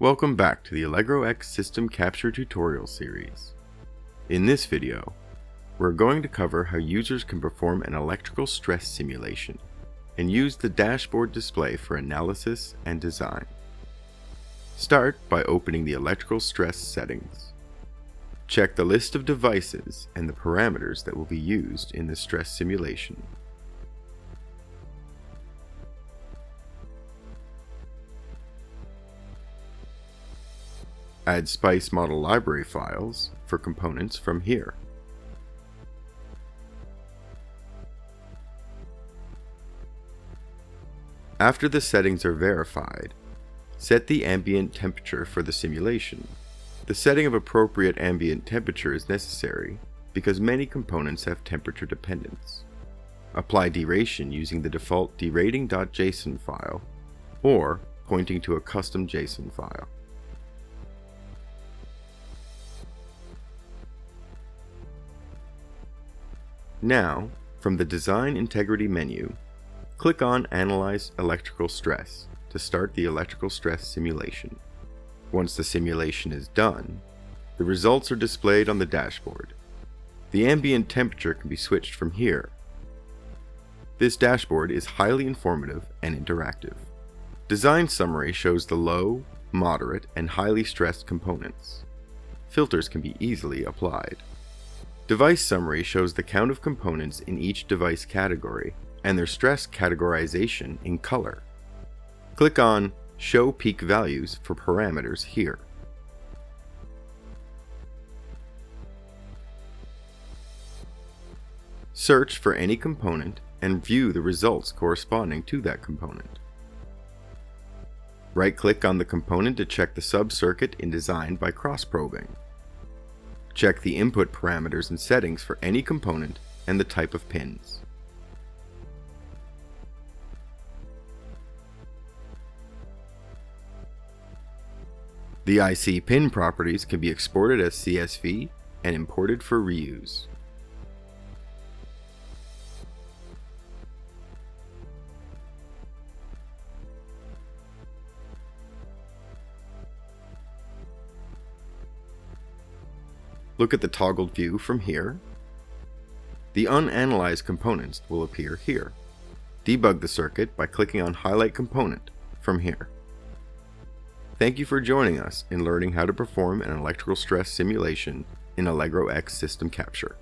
Welcome back to the Allegro X System Capture tutorial series. In this video, we're going to cover how users can perform an electrical stress simulation and use the dashboard display for analysis and design. Start by opening the electrical stress settings. Check the list of devices and the parameters that will be used in the stress simulation. Add SPICE model library files for components from here. After the settings are verified, set the ambient temperature for the simulation. The setting of appropriate ambient temperature is necessary because many components have temperature dependence. Apply deration using the default derating.json file or pointing to a custom JSON file. Now, from the Design Integrity menu, click on Analyze Electrical Stress to start the electrical stress simulation. Once the simulation is done, the results are displayed on the dashboard. The ambient temperature can be switched from here. This dashboard is highly informative and interactive. Design Summary shows the low, moderate, and highly stressed components. Filters can be easily applied. Device Summary shows the count of components in each device category and their stress categorization in color. Click on Show Peak Values for parameters here. Search for any component and view the results corresponding to that component. Right-click on the component to check the sub-circuit in Design by cross-probing. Check the input parameters and settings for any component and the type of pins. The IC pin properties can be exported as CSV and imported for reuse. Look at the toggled view from here. The unanalyzed components will appear here. Debug the circuit by clicking on Highlight Component from here. Thank you for joining us in learning how to perform an electrical stress simulation in Allegro X System Capture.